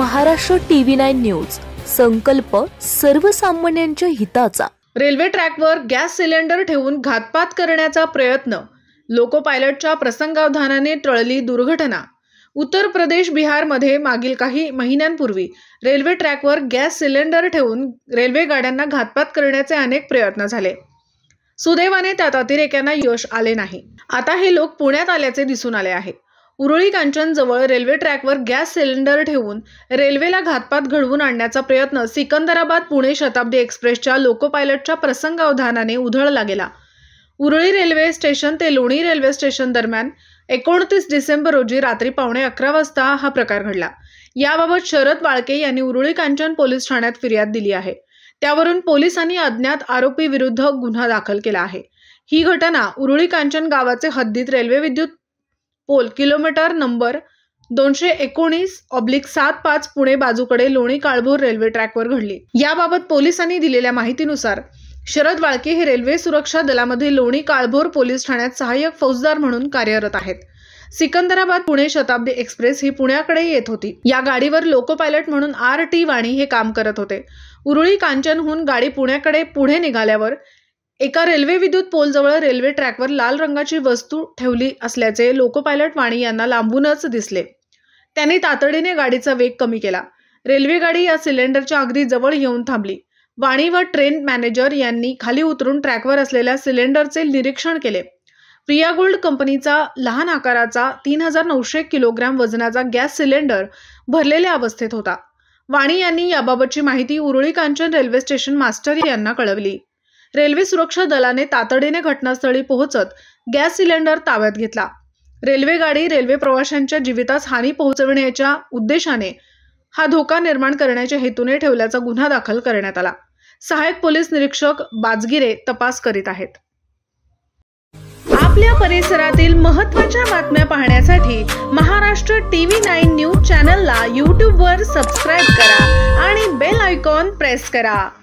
Maharashtra TV9 news, संकल्प सर्वसामान्यांच्या हिताचा। रेल्वे ट्रॅकवर गॅस सिलेंडर ठेवून घातपात करण्याचा प्रयत्न, लोको पायलटच्या प्रसंगावधानाने टळली दुर्घटना। उत्तर प्रदेश बिहारमध्ये मागील काही महिन्यांपूर्वी रेल्वे ट्रॅकवर गॅस सिलेंडर ठेवून रेल्वे गाड्यांना घातपात करण्याचे अनेक प्रयत्न झाले। सुदैवाने त्यात अतिरेक्यांना यश आले नाही। आता हे लोक पुण्यात आल्याचे दिसून आले आहे। उरुळी कांचन जवळ रेल्वे ट्रॅकवर गॅस सिलेंडर ठेवून रेल्वेला घातपात घडवून आणण्याचा प्रयत्न सिकंदराबाद पुणे शताब्दी एक्सप्रेसच्या लोको पायलटच्या प्रसंगावधानाने उधळला गेला। उरुळी रेल्वे स्टेशन ते लोणी रेल्वे स्टेशन दरम्यान 29 डिसेंबर रोजी रात्री 11:15 वाजता हा प्रकार घडला। याबाबत शरद वाळके यांनी उरुळी कांचन पोलीस ठाण्यात फिर्याद दिली आहे। त्यावरून पोलिसांनी अज्ञात आरोपी विरुद्ध गुन्हा दाखल केला आहे। ही घटना उरुळी कांचन गावाचे हद्दीत रेल्वे विद्युत पोल किलोमीटर नंबर 219/75 पुणे बाजूकडे लोणी काळभोर रेल्वे ट्रॅकवर घडली। याबाबत पोलिसांनी दिलेल्या माहितीनुसार शरद वाळके हे रेल्वे सुरक्षा दलामध्ये लोणी काळभोर पोलीस ठाण्यात सहाय्यक फौजदार म्हणून कार्यरत आहेत। सिकंदराबाद पुणे शताब्दी एक्सप्रेस ही पुण्याकडे येत होती। या गाडीवर लोको पायलट म्हणून RT वाणी हे काम करत होते। उरुळी कांचनहून गाडी पुण्याकडे पुढे निघाल्यावर एका रेल्वे विद्युत पोलजवळ रेल्वे ट्रॅकवर लाल रंगाची वस्तू ठेवली असल्याचे लोको पायलट वाणी यांना लांबूनच दिसले। त्यांनी तातडीने गाडीचा वेग कमी केला। रेल्वे गाडी या सिलेंडरच्या अगदी जवळ येऊन थांबली। वाणी व ट्रेन मॅनेजर यांनी खाली उतरून ट्रॅकवर असलेल्या सिलेंडरचे निरीक्षण केले। प्रिया गोल्ड कंपनीचा लहान आकाराचा 3900 किलोग्रॅम वजनाचा गॅस सिलेंडर भरलेल्या अवस्थेत होता। वाणी यांनी याबाबतची माहिती Uruli Kanchan railway station master यांना कळवली। रेल्वे सुरक्षा दलाने तातडीने घटनास्थळी पोहोचत गॅस सिलेंडर ताब्यात घेतला। रेल्वे गाडी रेल्वे प्रवाशांच्या जीवितास हानी पोहोचविण्याच्या उद्देशाने हा धोका निर्माण करण्याच्या हेतूने ठेवल्याचा गुन्हा दाखल करण्यात आला। सहाय्यक पोलीस निरीक्षक बाजगिरे तपास करीत आहेत। आपल्या परिसरातील महत्त्वाच्या बातम्या पाहण्यासाठी महाराष्ट्र TV9 न्यूज चॅनलला YouTube वर सबस्क्राइब करा आणि बेल आयकॉन प्रेस करा।